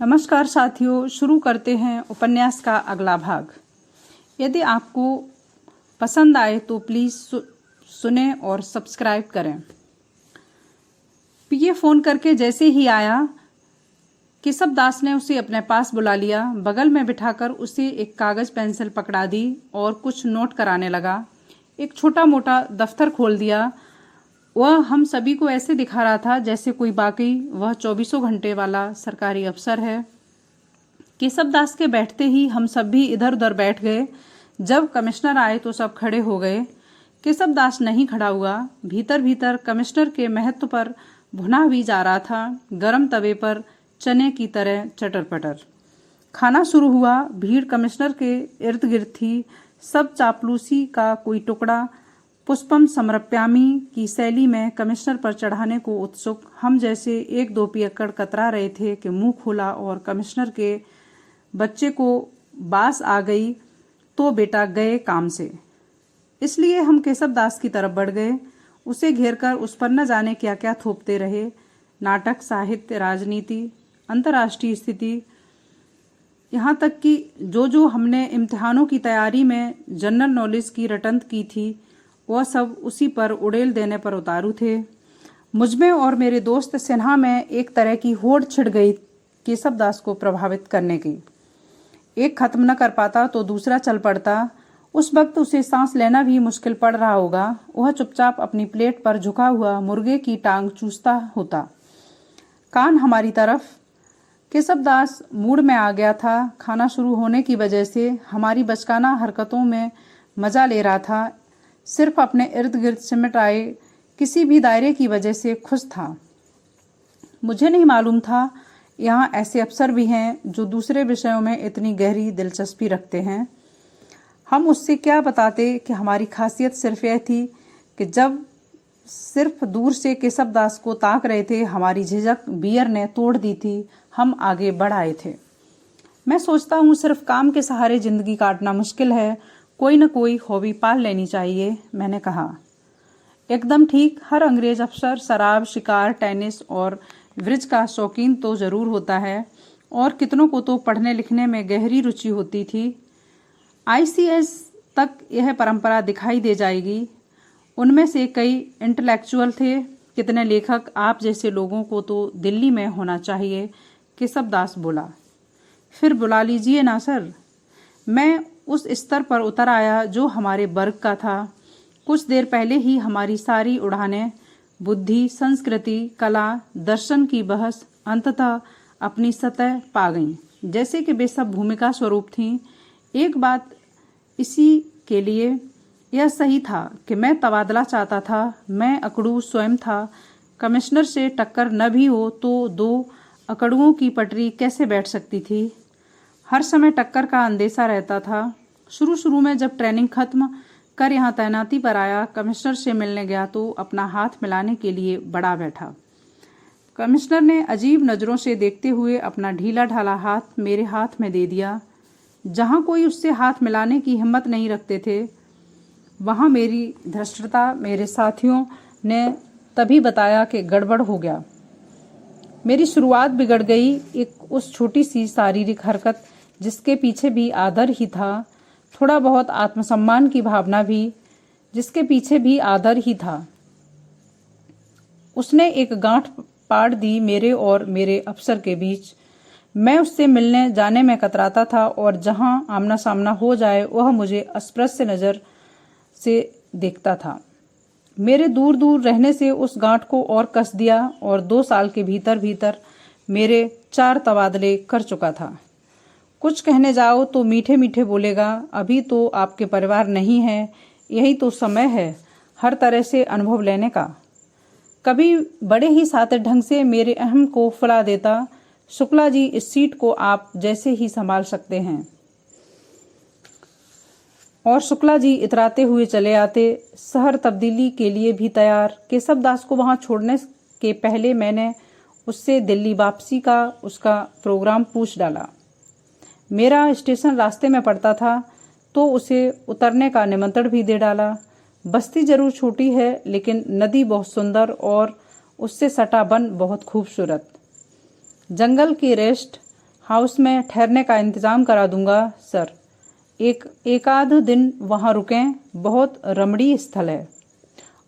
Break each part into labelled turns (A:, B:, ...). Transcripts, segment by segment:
A: नमस्कार साथियों, शुरू करते हैं उपन्यास का अगला भाग। यदि आपको पसंद आए तो प्लीज़ सुने और सब्सक्राइब करें। पीए फ़ोन करके जैसे ही आया, केशव दास ने उसे अपने पास बुला लिया। बगल में बिठाकर उसे एक कागज़ पेंसिल पकड़ा दी और कुछ नोट कराने लगा। एक छोटा मोटा दफ्तर खोल दिया। वह हम सभी को ऐसे दिखा रहा था जैसे कोई बाकी वह 24 घंटे वाला सरकारी अफसर है। केशव दास के बैठते ही हम सब भी इधर उधर बैठ गए। जब कमिश्नर आए तो सब खड़े हो गए। केशव दास नहीं खड़ा हुआ। भीतर भीतर कमिश्नर के महत्व पर भुना भी जा रहा था, गरम तवे पर चने की तरह चटर पटर। खाना शुरू हुआ। भीड़ कमिश्नर के इर्द गिर्द थी। सब चापलूसी का कोई टुकड़ा पुष्पम समर्प्यामी की शैली में कमिश्नर पर चढ़ाने को उत्सुक। हम जैसे एक दो पियक्कड़ कतरा रहे थे कि मुंह खोला और कमिश्नर के बच्चे को बास आ गई तो बेटा गए काम से। इसलिए हम केशव दास की तरफ बढ़ गए। उसे घेरकर उस पर न जाने क्या क्या थोपते रहे। नाटक, साहित्य, राजनीति, अंतर्राष्ट्रीय स्थिति, यहाँ तक कि जो हमने इम्तिहानों की तैयारी में जनरल नॉलेज की रटंत की थी वह सब उसी पर उड़ेल देने पर उतारू थे। मुझमें और मेरे दोस्त सिन्हा में एक तरह की होड़ छिड़ गई केशव दास को प्रभावित करने की। एक खत्म न कर पाता तो दूसरा चल पड़ता। उस वक्त उसे सांस लेना भी मुश्किल पड़ रहा होगा। वह चुपचाप अपनी प्लेट पर झुका हुआ मुर्गे की टांग चूसता होता, कान हमारी तरफ। केशव दास मूड में आ गया था। खाना शुरू होने की वजह से हमारी बचकाना हरकतों में मजा ले रहा था। सिर्फ अपने इर्द गिर्द सिमट आए किसी भी दायरे की वजह से खुश था। मुझे नहीं मालूम था यहाँ ऐसे अफसर भी हैं जो दूसरे विषयों में इतनी गहरी दिलचस्पी रखते हैं। हम उससे क्या बताते कि हमारी खासियत सिर्फ यह थी कि जब सिर्फ दूर से केशव दास को ताक रहे थे, हमारी झिझक बियर ने तोड़ दी थी। हम आगे बढ़ आए थे। मैं सोचता हूँ सिर्फ काम के सहारे जिंदगी काटना मुश्किल है। कोई न कोई हॉबी पाल लेनी चाहिए, मैंने कहा। एकदम ठीक। हर अंग्रेज अफसर शराब, शिकार, टेनिस और ब्रिज का शौकीन तो जरूर होता है, और कितनों को तो पढ़ने लिखने में गहरी रुचि होती थी। आईसीएस तक यह परंपरा दिखाई दे जाएगी। उनमें से कई इंटेलेक्चुअल थे। कितने लेखक आप जैसे लोगों को तो दिल्ली में होना चाहिए, केशव दास बोला। फिर बुला लीजिए ना सर। मैं उस स्तर पर उतर आया जो हमारे वर्ग का था। कुछ देर पहले ही हमारी सारी उड़ानें बुद्धि, संस्कृति, कला, दर्शन की बहस अंततः अपनी सतह पा गईं, जैसे कि वे सब भूमिका स्वरूप थीं। एक बात इसी के लिए यह सही था कि मैं तबादला चाहता था। मैं अकड़ू स्वयं था। कमिश्नर से टक्कर न भी हो तो दो अकड़ुओं की पटरी कैसे बैठ सकती थी। हर समय टक्कर का अंदेशा रहता था। शुरू में जब ट्रेनिंग खत्म कर यहाँ तैनाती पर आया, कमिश्नर से मिलने गया तो अपना हाथ मिलाने के लिए बड़ा बैठा। कमिश्नर ने अजीब नज़रों से देखते हुए अपना ढीला ढाला हाथ मेरे हाथ में दे दिया। जहाँ कोई उससे हाथ मिलाने की हिम्मत नहीं रखते थे, वहाँ मेरी धृष्टता मेरे साथियों ने तभी बताया कि गड़बड़ हो गया। मेरी शुरुआत बिगड़ गई। एक उस छोटी सी शारीरिक हरकत जिसके पीछे भी आदर ही था, थोड़ा बहुत आत्मसम्मान की भावना भी जिसके पीछे भी आदर ही था। उसने एक गांठ पाड़ दी मेरे और मेरे अफसर के बीच। मैं उससे मिलने जाने में कतराता था, और जहां आमना सामना हो जाए वह मुझे अस्पृश्य नज़र से देखता था। मेरे दूर दूर रहने से उस गांठ को और कस दिया, और 2 साल के भीतर भीतर मेरे 4 तबादले कर चुका था। कुछ कहने जाओ तो मीठे मीठे बोलेगा, अभी तो आपके परिवार नहीं है, यही तो समय है हर तरह से अनुभव लेने का। कभी बड़े ही सातिर ढंग से मेरे अहम को फुला देता, शुक्ला जी इस सीट को आप जैसे ही संभाल सकते हैं। और शुक्ला जी इतराते हुए चले आते, शहर तब्दीली के लिए भी तैयार। केशव दास को वहां छोड़ने के पहले मैंने उससे दिल्ली वापसी का उसका प्रोग्राम पूछ डाला। मेरा स्टेशन रास्ते में पड़ता था तो उसे उतरने का निमंत्रण भी दे डाला। बस्ती जरूर छोटी है, लेकिन नदी बहुत सुंदर और उससे सटा वन बहुत खूबसूरत। जंगल की रेस्ट हाउस में ठहरने का इंतज़ाम करा दूंगा सर। एक आध दिन वहाँ रुकें, बहुत रमणीय स्थल है।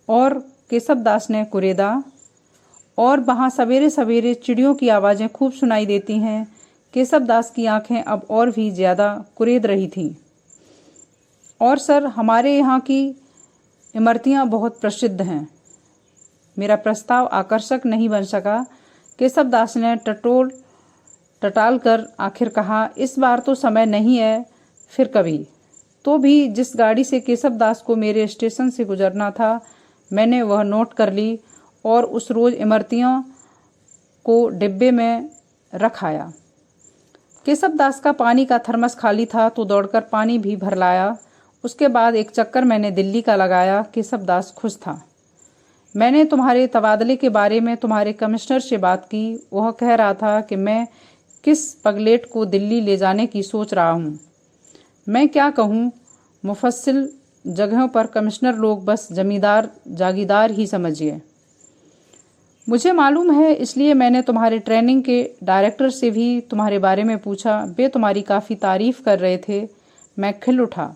A: और केशव दास ने कुरेदा। और वहाँ सवेरे सवेरे चिड़ियों की आवाज़ें खूब सुनाई देती हैं। केशव दास की आंखें अब और भी ज़्यादा कुरेद रही थीं। और सर, हमारे यहाँ की इमरतियाँ बहुत प्रसिद्ध हैं। मेरा प्रस्ताव आकर्षक नहीं बन सका। केशव दास ने टटाल कर आखिर कहा, इस बार तो समय नहीं है, फिर कभी। तो भी जिस गाड़ी से केशव दास को मेरे स्टेशन से गुजरना था, मैंने वह नोट कर ली और उस रोज़ इमरतियों को डिब्बे में रख आया। केशव दास का पानी का थर्मस खाली था तो दौड़कर पानी भी भर लाया। उसके बाद एक चक्कर मैंने दिल्ली का लगाया। केशव दास खुश था। मैंने तुम्हारे तबादले के बारे में तुम्हारे कमिश्नर से बात की। वह कह रहा था कि मैं किस पगलेट को दिल्ली ले जाने की सोच रहा हूँ। मैं क्या कहूँ, मुफस्सिल जगहों पर कमिश्नर लोग बस जमींदार जागीरदार ही समझिए। मुझे मालूम है, इसलिए मैंने तुम्हारे ट्रेनिंग के डायरेक्टर से भी तुम्हारे बारे में पूछा। वे तुम्हारी काफ़ी तारीफ कर रहे थे। मैं खिल उठा।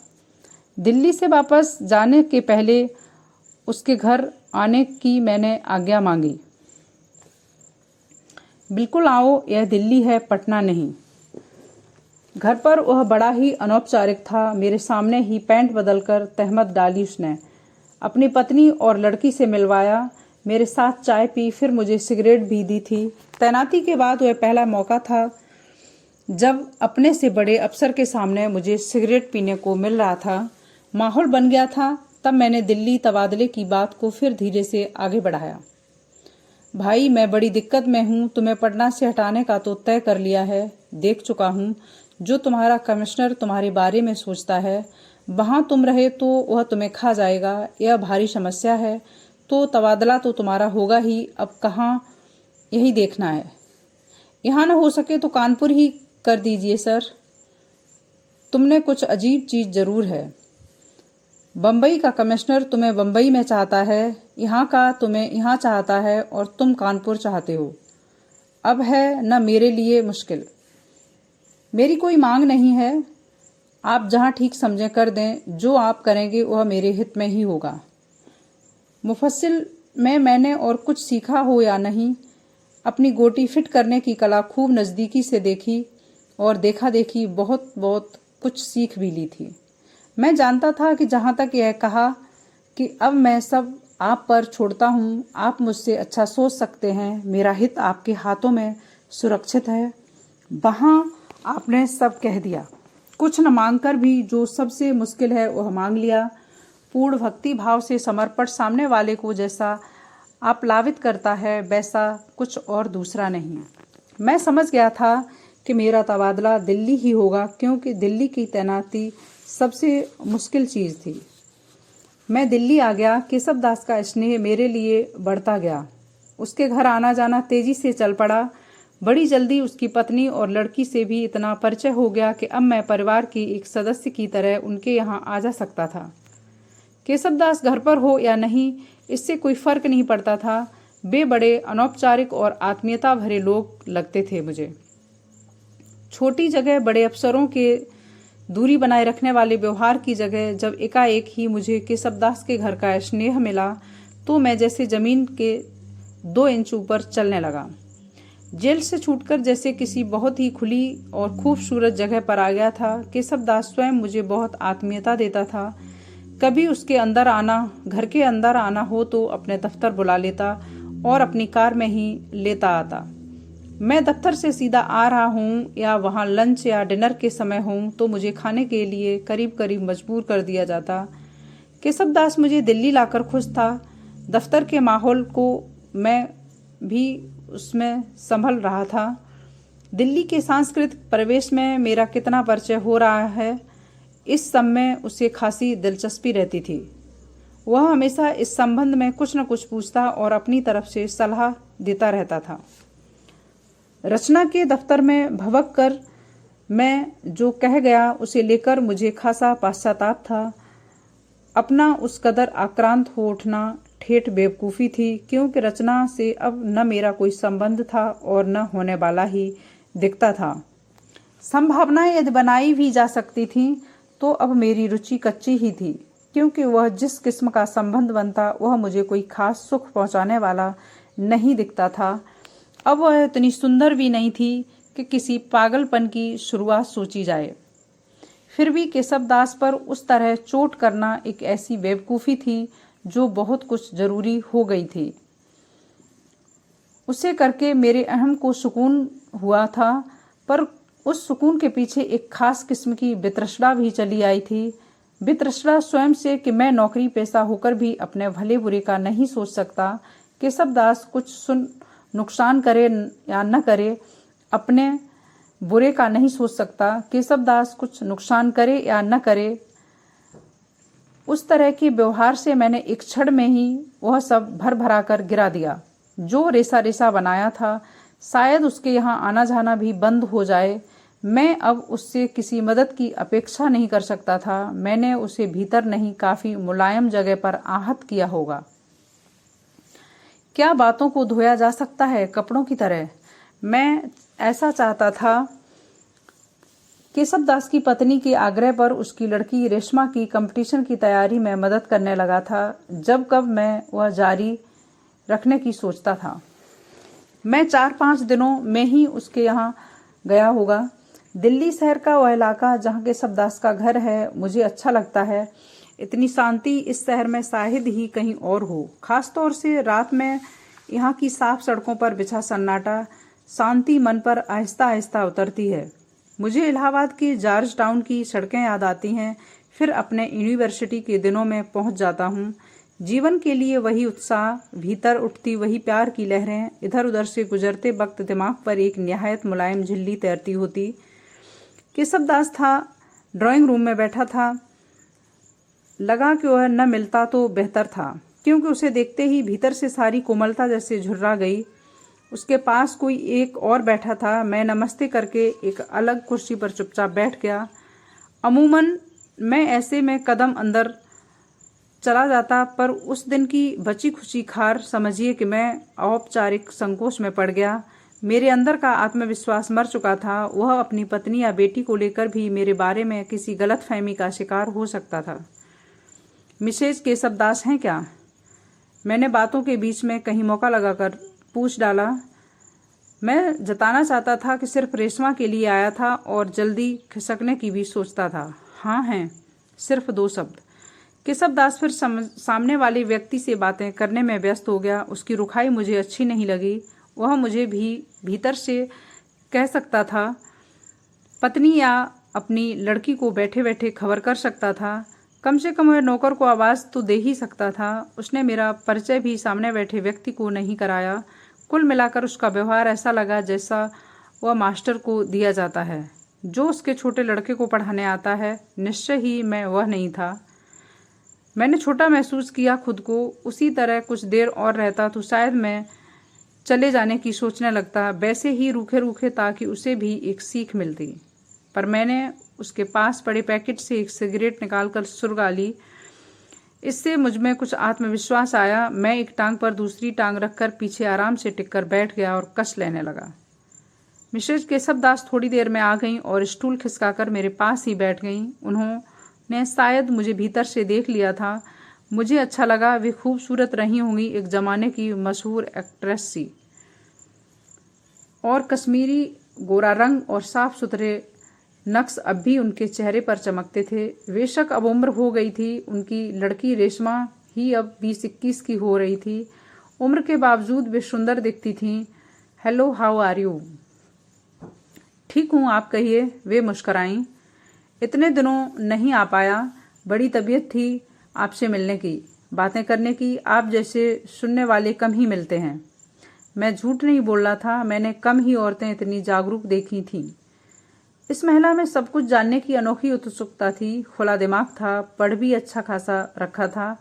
A: दिल्ली से वापस जाने के पहले उसके घर आने की मैंने आज्ञा मांगी। बिल्कुल आओ, यह दिल्ली है, पटना नहीं। घर पर वह बड़ा ही अनौपचारिक था। मेरे सामने ही पैंट बदलकर तहमत डाली उसने। अपनी पत्नी और लड़की से मिलवाया, मेरे साथ चाय पी, फिर मुझे सिगरेट भी दी थी। तैनाती के बाद वह पहला मौका था जब अपने से बड़े अफसर के सामने मुझे सिगरेट पीने को मिल रहा था। माहौल बन गया था। तब मैंने दिल्ली तबादले की बात को फिर धीरे से आगे बढ़ाया। भाई, मैं बड़ी दिक्कत में हूँ। तुम्हें पटना से हटाने का तो तय कर लिया है। देख चुका हूँ जो तुम्हारा कमिश्नर तुम्हारे बारे में सोचता है। वहाँ तुम रहे तो वह तुम्हें खा जाएगा। यह भारी समस्या है। तो तबादला तो तुम्हारा होगा ही। अब कहाँ, यही देखना है। यहाँ न हो सके तो कानपुर ही कर दीजिए सर। तुमने कुछ अजीब चीज़ जरूर है। बम्बई का कमिश्नर तुम्हें बम्बई में चाहता है, यहाँ का तुम्हें यहाँ चाहता है और तुम कानपुर चाहते हो। अब है न मेरे लिए मुश्किल। मेरी कोई मांग नहीं है। आप जहाँ ठीक समझें कर दें। जो आप करेंगे वह मेरे हित में ही होगा। मुफस्सिल में मैंने और कुछ सीखा हो या नहीं, अपनी गोटी फिट करने की कला खूब नज़दीकी से देखी और देखा देखी बहुत कुछ सीख भी ली थी। मैं जानता था कि जहाँ तक यह कहा कि अब मैं सब आप पर छोड़ता हूँ, आप मुझसे अच्छा सोच सकते हैं, मेरा हित आपके हाथों में सुरक्षित है, वहाँ आपने सब कह दिया। कुछ न मांगकर भी जो सबसे मुश्किल है वह मांग लिया। पूर्ण भक्ति भाव से समर्पण सामने वाले को जैसा आप्लावित करता है वैसा कुछ और दूसरा नहीं। मैं समझ गया था कि मेरा तबादला दिल्ली ही होगा, क्योंकि दिल्ली की तैनाती सबसे मुश्किल चीज़ थी। मैं दिल्ली आ गया। केशव दास का स्नेह मेरे लिए बढ़ता गया। उसके घर आना जाना तेजी से चल पड़ा। बड़ी जल्दी उसकी पत्नी और लड़की से भी इतना परिचय हो गया कि अब मैं परिवार की एक सदस्य की तरह उनके यहाँ आ जा सकता था। केशव दास घर पर हो या नहीं, इससे कोई फर्क नहीं पड़ता था। वे बड़े अनौपचारिक और आत्मीयता भरे लोग लगते थे मुझे। छोटी जगह बड़े अफसरों के दूरी बनाए रखने वाले व्यवहार की जगह जब एकाएक ही मुझे केशव दास के घर का स्नेह मिला तो मैं जैसे जमीन के 2 इंच ऊपर चलने लगा। जेल से छूटकर जैसे किसी बहुत ही खुली और खूबसूरत जगह पर आ गया था। केशव दास स्वयं मुझे बहुत आत्मीयता देता था। कभी उसके अंदर आना, घर के अंदर आना हो तो अपने दफ्तर बुला लेता और अपनी कार में ही लेता आता। मैं दफ्तर से सीधा आ रहा हूँ या वहाँ लंच या डिनर के समय हूँ तो मुझे खाने के लिए करीब करीब मजबूर कर दिया जाता। केशव दास मुझे दिल्ली लाकर खुश था। दफ्तर के माहौल को मैं भी उसमें संभल रहा था। दिल्ली के सांस्कृतिक परिवेश में मेरा कितना परिचय हो रहा है, इस सब में उसे खासी दिलचस्पी रहती थी। वह हमेशा इस संबंध में कुछ न कुछ पूछता और अपनी तरफ से सलाह देता रहता था। रचना के दफ्तर में भवक कर मैं जो कह गया उसे लेकर मुझे खासा पश्चाताप था। अपना उस कदर आक्रांत हो उठना ठेठ बेवकूफ़ी थी, क्योंकि रचना से अब न मेरा कोई संबंध था और न होने वाला ही दिखता था। संभावनाएं यदि बनाई भी जा सकती थीं तो अब मेरी रुचि कच्ची ही थी, क्योंकि वह जिस किस्म का संबंध बनता वह मुझे कोई खास सुख पहुंचाने वाला नहीं दिखता था। अब वह इतनी सुंदर भी नहीं थी कि किसी पागलपन की शुरुआत सोची जाए। फिर भी केशव दास पर उस तरह चोट करना एक ऐसी बेवकूफ़ी थी जो बहुत कुछ जरूरी हो गई थी। उसे करके मेरे अहम को सुकून हुआ था, पर उस सुकून के पीछे एक खास किस्म की वितृष्णा भी चली आई थी। वितृष्णा स्वयं से कि मैं नौकरी पेशा होकर भी अपने भले बुरे का नहीं सोच सकता। केशव दास कुछ नुकसान करे या न करे, अपने बुरे का नहीं सोच सकता। केशव दास कुछ नुकसान करे या न करे, उस तरह के व्यवहार से मैंने एक क्षण में ही वह सब भर भरा कर गिरा दिया। जो रेसा रेसा बनाया था, शायद उसके यहाँ आना जाना भी बंद हो जाए। मैं अब उससे किसी मदद की अपेक्षा नहीं कर सकता था। मैंने उसे भीतर नहीं, काफी मुलायम जगह पर आहत किया होगा। क्या बातों को धोया जा सकता है कपड़ों की तरह? मैं ऐसा चाहता था। केशव दास की पत्नी के आग्रह पर उसकी लड़की रेशमा की कंपटीशन की तैयारी में मदद करने लगा था। जब कब मैं वह जारी रखने की सोचता था। मैं 4-5 दिनों में ही उसके यहाँ गया होगा। दिल्ली शहर का वह इलाका जहाँ केशव दास का घर है मुझे अच्छा लगता है। इतनी शांति इस शहर में शायद ही कहीं और हो। खास तौर से रात में यहाँ की साफ सड़कों पर बिछा सन्नाटा, शांति मन पर आहिस्ता आहिस्ता उतरती है। मुझे इलाहाबाद की जॉर्ज टाउन की सड़कें याद आती हैं। फिर अपने यूनिवर्सिटी के दिनों में पहुंच जाता हूँ। जीवन के लिए वही उत्साह, भीतर उठती वही प्यार की लहरें, इधर उधर से गुजरते वक्त दिमाग पर एक निहायत मुलायम झिल्ली तैरती होती। केशव दास था, ड्राइंग रूम में बैठा था। लगा कि वह न मिलता तो बेहतर था, क्योंकि उसे देखते ही भीतर से सारी कोमलता जैसे झुर्रा गई। उसके पास कोई एक और बैठा था। मैं नमस्ते करके एक अलग कुर्सी पर चुपचाप बैठ गया। अमूमन मैं ऐसे में कदम अंदर चला जाता, पर उस दिन की बची खुची खार समझिए कि मैं औपचारिक संकोच में पड़ गया। मेरे अंदर का आत्मविश्वास मर चुका था। वह अपनी पत्नी या बेटी को लेकर भी मेरे बारे में किसी गलतफहमी का शिकार हो सकता था। मिसेज केशव दास हैं क्या? मैंने बातों के बीच में कहीं मौका लगाकर पूछ डाला। मैं जताना चाहता था कि सिर्फ रेशमा के लिए आया था और जल्दी खिसकने की भी सोचता था। हाँ हैं, सिर्फ 2 शब्द। केशव दास फिर सामने वाले व्यक्ति से बातें करने में व्यस्त हो गया। उसकी रुखाई मुझे अच्छी नहीं लगी। वह मुझे भी भीतर से कह सकता था, पत्नी या अपनी लड़की को बैठे बैठे खबर कर सकता था। कम से कम वह नौकर को आवाज़ तो दे ही सकता था। उसने मेरा परिचय भी सामने बैठे व्यक्ति को नहीं कराया। कुल मिलाकर उसका व्यवहार ऐसा लगा जैसा वह मास्टर को दिया जाता है जो उसके छोटे लड़के को पढ़ाने आता है। निश्चय ही मैं वह नहीं था। मैंने छोटा महसूस किया खुद को। उसी तरह कुछ देर और रहता तो शायद मैं चले जाने की सोचने लगता, वैसे ही रूखे रूखे, ताकि उसे भी एक सीख मिलती। पर मैंने उसके पास पड़े पैकेट से एक सिगरेट निकालकर सुलगा ली। इससे मुझमें कुछ आत्मविश्वास आया। मैं एक टांग पर दूसरी टांग रखकर पीछे आराम से टिककर बैठ गया और कस लेने लगा। मिसेज केशव दास थोड़ी देर में आ गईं और स्टूल खिसकाकर मेरे पास ही बैठ गईं। उन्होंने शायद मुझे भीतर से देख लिया था। मुझे अच्छा लगा। वे खूबसूरत रही होंगी, एक जमाने की मशहूर एक्ट्रेस सी। और कश्मीरी गोरा रंग और साफ सुथरे नक्श अब भी उनके चेहरे पर चमकते थे। बेशक अब उम्र हो गई थी। उनकी लड़की रेशमा ही अब 20-21 की हो रही थी। उम्र के बावजूद वे सुंदर दिखती थीं। Hello, how are you? ठीक हूँ, आप कहिए। वे मुस्कराईं। इतने दिनों नहीं आ पाया। बड़ी तबीयत थी आपसे मिलने की, बातें करने की। आप जैसे सुनने वाले कम ही मिलते हैं। मैं झूठ नहीं बोल रहा था। मैंने कम ही औरतें इतनी जागरूक देखी थीं। इस महिला में सब कुछ जानने की अनोखी उत्सुकता थी। खुला दिमाग था। पढ़ भी अच्छा खासा रखा था।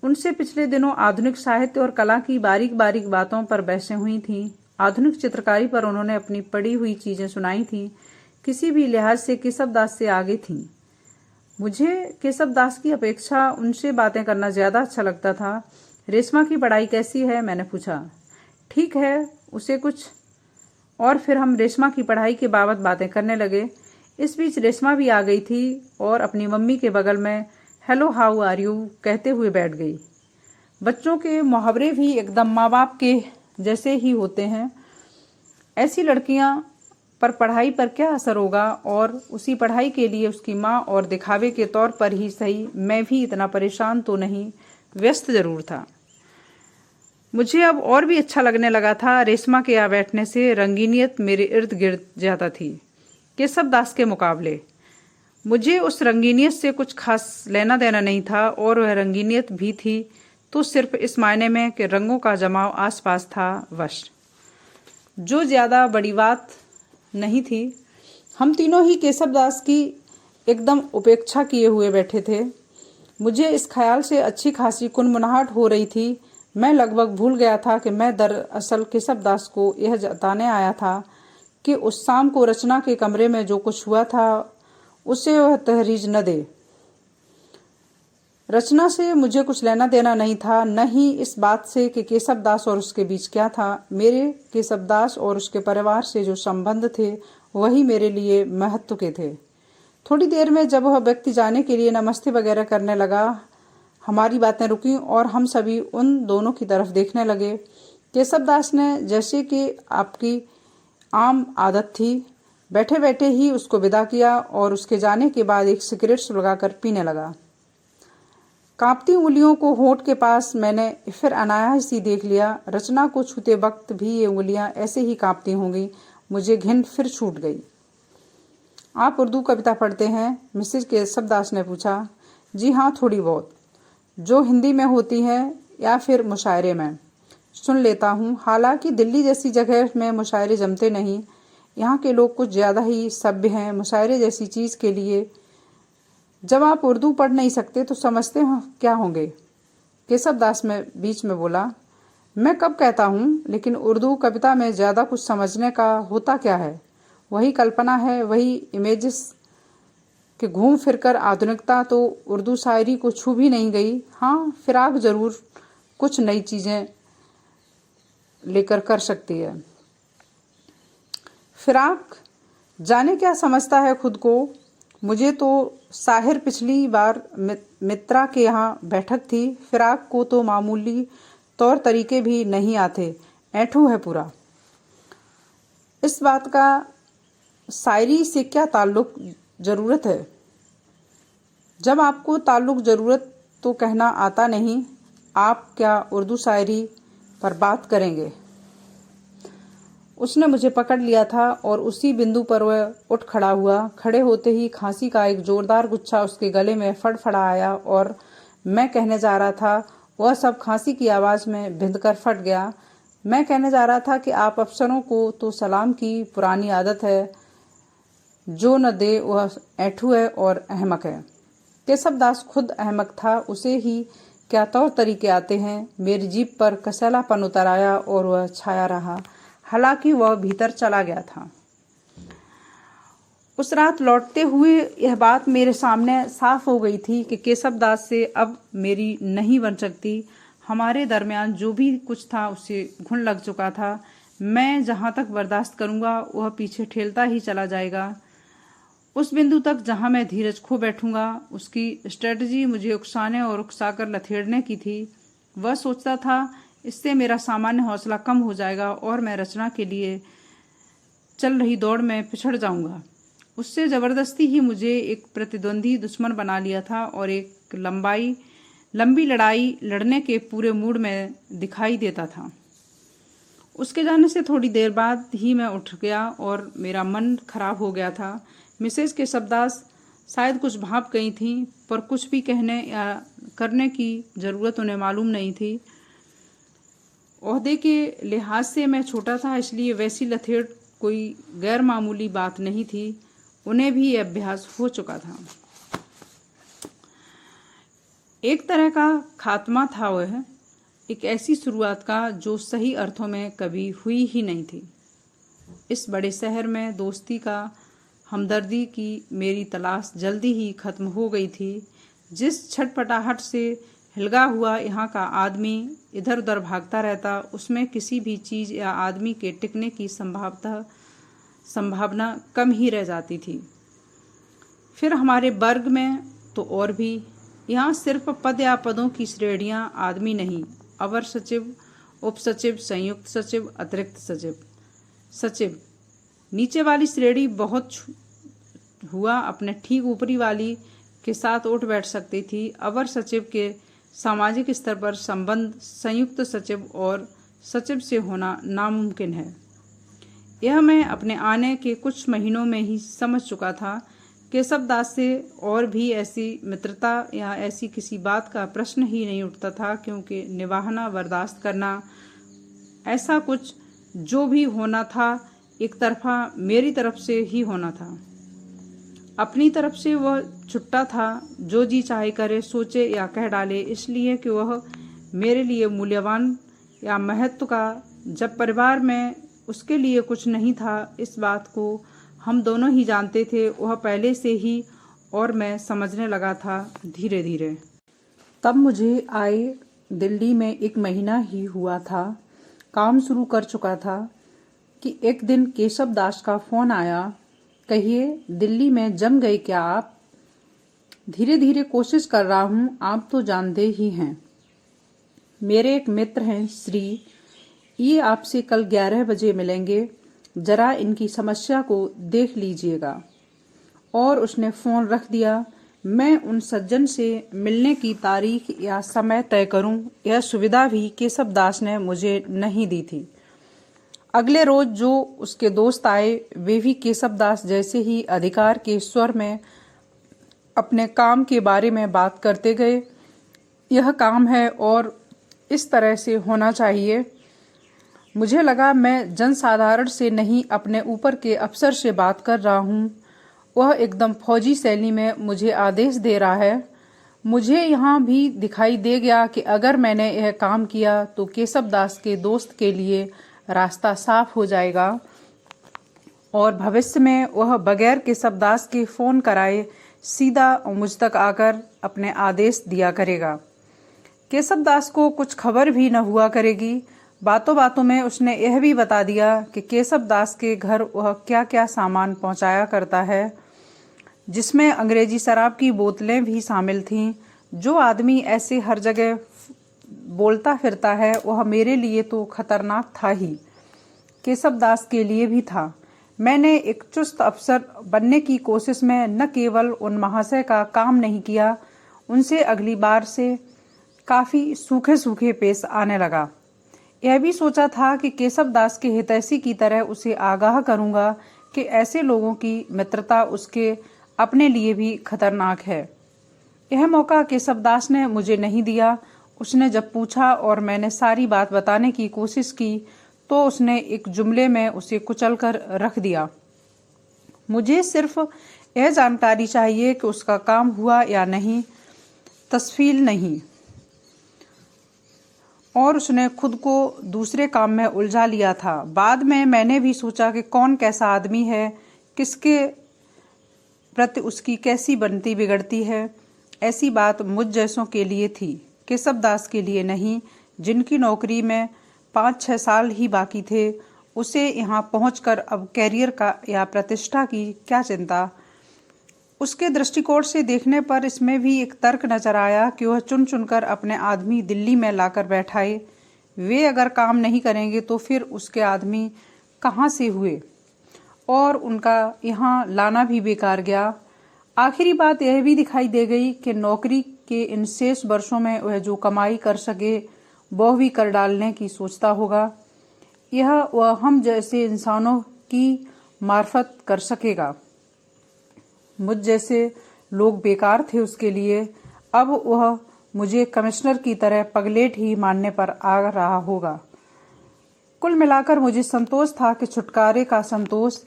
A: उनसे पिछले दिनों आधुनिक साहित्य और कला की बारीक बारीक बातों पर बहसें हुई थीं। आधुनिक चित्रकारी पर उन्होंने अपनी पढ़ी हुई चीजें सुनाई थीं। किसी भी लिहाज से केशव दास से आगे थीं। मुझे केशव दास की अपेक्षा उनसे बातें करना ज्यादा अच्छा लगता था। रेशमा की पढ़ाई कैसी है? मैंने पूछा। ठीक है, उसे कुछ और फिर हम रेशमा की पढ़ाई के बाबत बातें करने लगे। इस बीच रेशमा भी आ गई थी और अपनी मम्मी के बगल में हेलो हाउ आर यू कहते हुए बैठ गई। बच्चों के मुहावरे भी एकदम माँ बाप के जैसे ही होते हैं। ऐसी लड़कियां पर पढ़ाई पर क्या असर होगा, और उसी पढ़ाई के लिए उसकी माँ और दिखावे के तौर पर ही सही मैं भी इतना परेशान तो नहीं, व्यस्त जरूर था। मुझे अब और भी अच्छा लगने लगा था। रेशमा के यहाँ बैठने से रंगीनियत मेरे इर्द गिर्द ज्यादा थी केशव दास के मुकाबले। मुझे उस रंगीनियत से कुछ खास लेना देना नहीं था, और वह रंगीनियत भी थी तो सिर्फ इस मायने में कि रंगों का जमाव आसपास था बस, जो ज्यादा बड़ी बात नहीं थी। हम तीनों ही केशव दास की एकदम उपेक्षा किए हुए बैठे थे। मुझे इस ख्याल से अच्छी खासी कुनमुनाहट हो रही थी। मैं लगभग भूल गया था कि मैं दरअसल केशव दास को यह जताने आया था कि उस शाम को रचना के कमरे में जो कुछ हुआ था उसे वह तहरीज न दे। रचना से मुझे कुछ लेना देना नहीं था, न ही इस बात से कि केशव दास और उसके बीच क्या था। मेरे केशव दास और उसके परिवार से जो संबंध थे वही मेरे लिए महत्व के थे। थोड़ी देर में जब वह व्यक्ति जाने के लिए नमस्ते वगैरह करने लगा, हमारी बातें रुकी और हम सभी उन दोनों की तरफ देखने लगे। केशव दास ने, जैसे कि आपकी आम आदत थी, बैठे बैठे ही उसको विदा किया और उसके जाने के बाद एक सिगरेट सुलगाकर पीने लगा। कांपती उंगलियों को होंठ के पास मैंने फिर अनायास ही देख लिया। रचना को छूते वक्त भी ये उंगलियां ऐसे ही कांपती होंगी। मुझे घिन फिर छूट गई। आप उर्दू कविता पढ़ते हैं? मिसेज केशव दास ने पूछा। जी हाँ, थोड़ी बहुत। जो हिंदी में होती है या फिर मुशायरे में सुन लेता हूँ। हालांकि दिल्ली जैसी जगह में मुशायरे जमते नहीं। यहाँ के लोग कुछ ज्यादा ही सभ्य हैं मुशायरे जैसी चीज के लिए। जब आप उर्दू पढ़ नहीं सकते तो समझते क्या होंगे? केशव दास में बीच में बोला। मैं कब कहता हूँ, लेकिन उर्दू कविता में ज्यादा कुछ समझने का होता क्या है? वही कल्पना है, वही इमेजेस कि घूम फिरकर आधुनिकता तो उर्दू शायरी को छू भी नहीं गई। हाँ, फिराक जरूर कुछ नई चीजें लेकर कर सकती है। फिराक जाने क्या समझता है खुद को। मुझे तो साहिर पिछली बार मित्रा के यहाँ बैठक थी। फिराक को तो मामूली तौर तरीके भी नहीं आते, ऐठू है पूरा। इस बात का शायरी से क्या ताल्लुक, जरूरत है? जब आपको ताल्लुक जरूरत तो कहना आता नहीं, आप क्या उर्दू शायरी पर बात करेंगे? उसने मुझे पकड़ लिया था और उसी बिंदु पर वह उठ खड़ा हुआ। खड़े होते ही खांसी का एक जोरदार गुच्छा उसके गले में फड़फड़ा आया और मैं कहने जा रहा था वह सब खांसी की आवाज में भिंदकर फट गया। मैं कहने जा रहा था कि आप अफसरों को तो सलाम की पुरानी आदत है, जो न दे वह ऐठू है और अहमक है। केशव दास खुद अहमक था, उसे ही क्या तौर तरीके आते हैं। मेरी जीभ पर कसैलापन उतर आया और वह छाया रहा। हालांकि वह भीतर चला गया था। उस रात लौटते हुए यह बात मेरे सामने साफ हो गई थी कि केशव दास से अब मेरी नहीं बन सकती। हमारे दरमियान जो भी कुछ था उसे घुन लग चुका था। मैं जहां तक बर्दाश्त करूंगा वह पीछे ठेलता ही चला जाएगा, उस बिंदु तक जहां मैं धीरज खो बैठूंगा। उसकी स्ट्रेटजी मुझे उकसाने और उकसाकर लथेड़ने की थी। वह सोचता था इससे मेरा सामान्य हौसला कम हो जाएगा और मैं रचना के लिए चल रही दौड़ में पिछड़ जाऊंगा। उससे जबरदस्ती ही मुझे एक प्रतिद्वंदी दुश्मन बना लिया था और एक लंबी लड़ाई लड़ने के पूरे मूड में दिखाई देता था। उसके जाने से थोड़ी देर बाद ही मैं उठ गया और मेरा मन खराब हो गया था। मिसेज केशव दास शायद कुछ भाप गई थीं, पर कुछ भी कहने या करने की जरूरत उन्हें मालूम नहीं थी। ओहदे के लिहाज से मैं छोटा था, इसलिए वैसी लथेड़ कोई गैर मामूली बात नहीं थी। उन्हें भी यह अभ्यास हो चुका था। एक तरह का खात्मा था वह, एक ऐसी शुरुआत का जो सही अर्थों में कभी हुई ही नहीं थी। इस बड़े शहर में दोस्ती का, हमदर्दी की मेरी तलाश जल्दी ही खत्म हो गई थी। जिस छटपटाहट से हिलगा हुआ यहाँ का आदमी इधर उधर भागता रहता, उसमें किसी भी चीज़ या आदमी के टिकने की संभावना कम ही रह जाती थी। फिर हमारे वर्ग में तो और भी, यहाँ सिर्फ पद या पदों की श्रेणियाँ आदमी नहीं, अवर सचिव, उप सचिव, संयुक्त सचिव, अतिरिक्त सचिव, सचिव, नीचे वाली श्रेणी बहुत हुआ अपने ठीक ऊपरी वाली के साथ उठ बैठ सकती थी। अवर सचिव के सामाजिक स्तर पर संबंध संयुक्त सचिव और सचिव से होना नामुमकिन है। यह मैं अपने आने के कुछ महीनों में ही समझ चुका था। केशव दास से और भी ऐसी मित्रता या ऐसी किसी बात का प्रश्न ही नहीं उठता था, क्योंकि निभाना, बर्दाश्त करना, ऐसा कुछ जो भी होना था एक तरफा मेरी तरफ से ही होना था। अपनी तरफ से वह छुट्टा था, जो जी चाहे करे, सोचे या कह डाले, इसलिए कि वह मेरे लिए मूल्यवान या महत्व का, जब परिवार में उसके लिए कुछ नहीं था, इस बात को हम दोनों ही जानते थे। वह पहले से ही और मैं समझने लगा था धीरे धीरे। तब मुझे आए दिल्ली में 1 महीना ही हुआ था, काम शुरू कर चुका था कि एक दिन केशव दास का फोन आया। कहिए, दिल्ली में जम गए क्या आप? धीरे धीरे कोशिश कर रहा हूँ, आप तो जानते ही हैं। मेरे एक मित्र हैं श्री, ये आपसे कल 11 बजे मिलेंगे, जरा इनकी समस्या को देख लीजिएगा। और उसने फोन रख दिया। मैं उन सज्जन से मिलने की तारीख या समय तय करूं, यह सुविधा भी केशव दास ने मुझे नहीं दी थी। अगले रोज जो उसके दोस्त आए, वे भी केशव दास जैसे ही अधिकार के स्वर में अपने काम के बारे में बात करते गए। यह काम है और इस तरह से होना चाहिए। मुझे लगा मैं जनसाधारण से नहीं, अपने ऊपर के अफसर से बात कर रहा हूँ। वह एकदम फौजी शैली में मुझे आदेश दे रहा है। मुझे यहाँ भी दिखाई दे गया कि अगर मैंने यह काम किया तो केशव दास के दोस्त के लिए रास्ता साफ हो जाएगा और भविष्य में वह बगैर केशव दास के फोन कराए सीधा मुझ तक आकर अपने आदेश दिया करेगा। केशव दास को कुछ खबर भी न हुआ करेगी। बातों बातों में उसने यह भी बता दिया कि केशव दास के घर वह क्या क्या सामान पहुंचाया करता है, जिसमें अंग्रेजी शराब की बोतलें भी शामिल थीं। जो आदमी ऐसे हर जगह बोलता फिरता है, वह मेरे लिए तो खतरनाक था ही, केशव दास के लिए भी था। मैंने एक चुस्त अफसर बनने की कोशिश में न केवल उन महाशय का काम नहीं किया, उनसे अगली बार से काफ़ी सूखे सूखे पेश आने लगा। यह भी सोचा था कि केशव दास के हितैषी की तरह उसे आगाह करूंगा कि ऐसे लोगों की मित्रता उसके अपने लिए भी खतरनाक है। यह मौका केशव दास ने मुझे नहीं दिया। उसने जब पूछा और मैंने सारी बात बताने की कोशिश की तो उसने एक जुमले में उसे कुचलकर रख दिया। मुझे सिर्फ यह जानकारी चाहिए कि उसका काम हुआ या नहीं, तस्फील नहीं। और उसने खुद को दूसरे काम में उलझा लिया था। बाद में मैंने भी सोचा कि कौन कैसा आदमी है, किसके प्रति उसकी कैसी बनती बिगड़ती है। ऐसी बात मुझ जैसों के लिए थी, केशव दास के लिए नहीं, जिनकी नौकरी में 5-6 साल ही बाकी थे। उसे यहाँ पहुंचकर अब कैरियर का या प्रतिष्ठा की क्या चिंता। उसके दृष्टिकोण से देखने पर इसमें भी एक तर्क नजर आया कि वह चुन चुनकर अपने आदमी दिल्ली में लाकर बैठाए। वे अगर काम नहीं करेंगे तो फिर उसके आदमी कहाँ से हुए और उनका यहाँ लाना भी बेकार गया। आखिरी बात यह भी दिखाई दे गई कि नौकरी के इन शेष वर्षों में वह जो कमाई कर सके वह भी कर डालने की सोचता होगा। यह वह हम जैसे इंसानों की मार्फत कर सकेगा। मुझ जैसे लोग बेकार थे उसके लिए। अब वह मुझे कमिश्नर की तरह पगलेट ही मानने पर आ रहा होगा। कुल मिलाकर मुझे संतोष था कि छुटकारे का संतोष।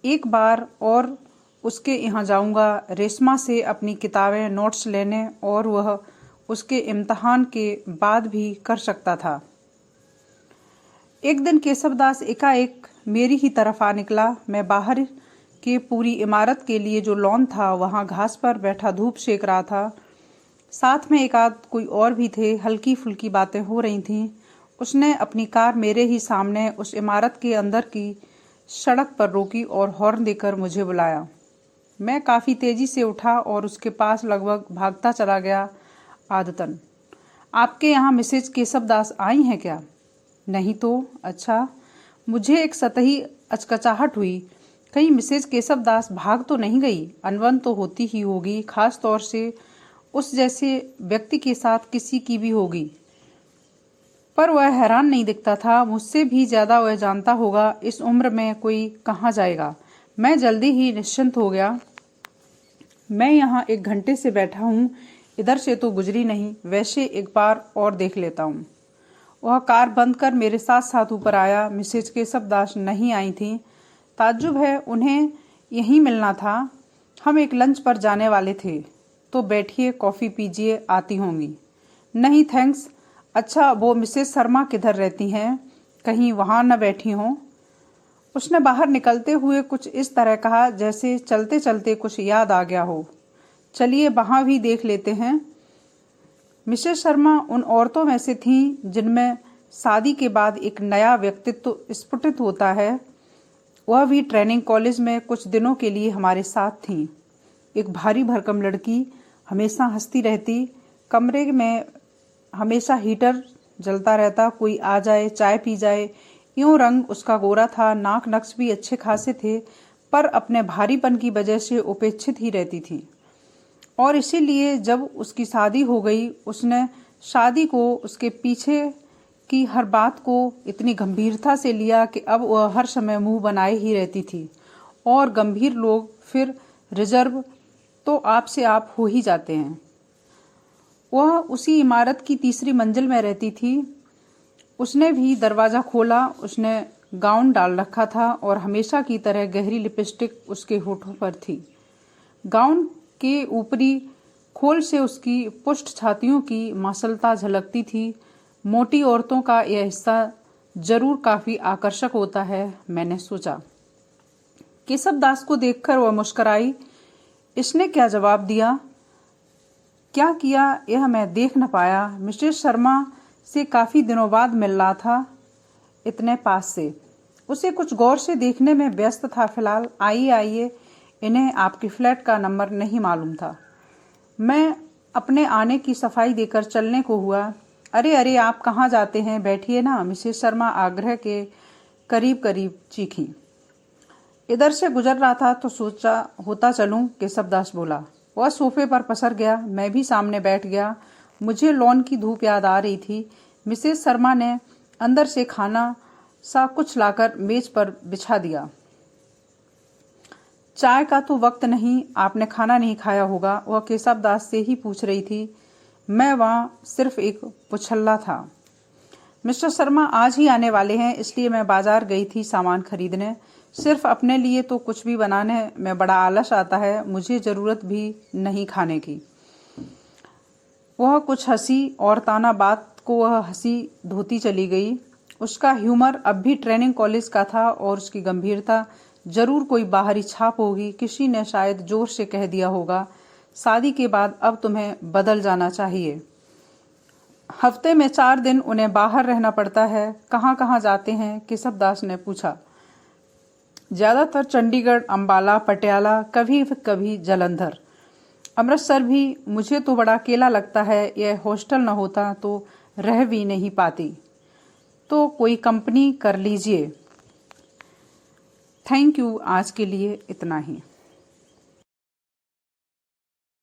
A: एक बार और उसके यहाँ जाऊंगा, रेशमा से अपनी किताबें नोट्स लेने, और वह उसके इम्तिहान के बाद भी कर सकता था। एक दिन केशव दास एकाएक मेरी ही तरफ आ निकला। मैं बाहर के पूरी इमारत के लिए जो लॉन था वहाँ घास पर बैठा धूप सेक रहा था। साथ में एक आध कोई और भी थे। हल्की फुल्की बातें हो रही थीं। उसने अपनी कार मेरे ही सामने उस इमारत के अंदर की सड़क पर रोकी और हॉर्न देकर मुझे बुलाया। मैं काफ़ी तेज़ी से उठा और उसके पास लगभग भागता चला गया। आदतन। आपके यहाँ मिसेज केशव दास आई हैं क्या? नहीं तो। अच्छा। मुझे एक सतही अचकचाहट हुई। कहीं मिसेज केशव दास भाग तो नहीं गई? अनबन तो होती ही होगी, खास तौर से उस जैसे व्यक्ति के साथ किसी की भी होगी। पर वह हैरान नहीं दिखता था। मुझसे भी ज़्यादा वह जानता होगा। इस उम्र में कोई कहाँ जाएगा। मैं जल्दी ही निश्चिंत हो गया। मैं यहाँ 1 घंटे से बैठा हूँ, इधर से तो गुजरी नहीं। वैसे एक बार और देख लेता हूँ। वह कार बंद कर मेरे साथ साथ ऊपर आया। मिसेज केशव दास नहीं आई थी। ताज्जुब है, उन्हें यहीं मिलना था। हम एक लंच पर जाने वाले थे। तो बैठिए, कॉफ़ी पीजिए, आती होंगी। नहीं थैंक्स। अच्छा, वो मिसेज शर्मा किधर रहती हैं? कहीं वहाँ न बैठी हों? उसने बाहर निकलते हुए कुछ इस तरह कहा जैसे चलते चलते कुछ याद आ गया हो। चलिए वहाँ भी देख लेते हैं। मिसेज शर्मा उन औरतों में से थीं जिनमें शादी के बाद एक नया व्यक्तित्व स्फुटित होता है। वह भी ट्रेनिंग कॉलेज में कुछ दिनों के लिए हमारे साथ थीं। एक भारी भरकम लड़की, हमेशा हंसती रहती। कमरे में हमेशा हीटर जलता रहता, कोई आ जाए, चाय पी जाए। यूं रंग उसका गोरा था, नाक नक्श भी अच्छे खासे थे, पर अपने भारीपन की वजह से उपेक्षित ही रहती थी। और इसीलिए जब उसकी शादी हो गई, उसने शादी को, उसके पीछे की हर बात को इतनी गंभीरता से लिया कि अब वह हर समय मुंह बनाए ही रहती थी। और गंभीर लोग फिर रिजर्व तो आपसे आप हो ही जाते हैं। वह उसी इमारत की 3री मंजिल में रहती थी। उसने भी दरवाज़ा खोला। उसने गाउन डाल रखा था और हमेशा की तरह गहरी लिपस्टिक उसके होठों पर थी। गाउन के ऊपरी खोल से उसकी पुष्ट छातियों की मांसलता झलकती थी। मोटी औरतों का यह हिस्सा जरूर काफ़ी आकर्षक होता है, मैंने सोचा। केशव दास को देखकर वह मुस्कुराई। इसने क्या जवाब दिया, क्या किया, यह मैं देख न पाया। मिसेज शर्मा से काफ़ी दिनों बाद मिल रहा था, इतने पास से। उसे कुछ गौर से देखने में व्यस्त था। फिलहाल आइए आइए, इन्हें आपके फ्लैट का नंबर नहीं मालूम था। मैं अपने आने की सफाई देकर चलने को हुआ। अरे अरे, आप कहाँ जाते हैं, बैठिए ना, मिसेज शर्मा आग्रह के करीब करीब चीखीं। इधर से गुजर रहा था तो सोचा होता चलूं, केशव दास बोला। वह सोफे पर पसर गया। मैं भी सामने बैठ गया। मुझे लॉन की धूप याद आ रही थी। मिसेज शर्मा ने अंदर से खाना सा कुछ लाकर मेज पर बिछा दिया। चाय का तो वक्त नहीं, आपने खाना नहीं खाया होगा, वह केशव दास से ही पूछ रही थी। मैं वहाँ सिर्फ एक पुछल्ला था। मिस्टर शर्मा आज ही आने वाले हैं, इसलिए मैं बाजार गई थी सामान खरीदने। सिर्फ अपने लिए तो कुछ भी बनाने में बड़ा आलस आता है, मुझे ज़रूरत भी नहीं खाने की। वह कुछ हंसी और ताना बात को वह हंसी धोती चली गई। उसका ह्यूमर अब भी ट्रेनिंग कॉलेज का था और उसकी गंभीरता जरूर कोई बाहरी छाप होगी। किसी ने शायद जोर से कह दिया होगा, शादी के बाद अब तुम्हें बदल जाना चाहिए। हफ्ते में 4 दिन उन्हें बाहर रहना पड़ता है। कहाँ कहाँ जाते हैं, केशव दास ने पूछा। ज़्यादातर चंडीगढ़, अंबाला, पटियाला, कभी कभी जालंधर, अमृतसर भी। मुझे तो बड़ा अकेला लगता है, यह हॉस्टल न होता तो रह भी नहीं पाती। तो कोई कंपनी कर लीजिए। थैंक यू, आज के लिए इतना ही।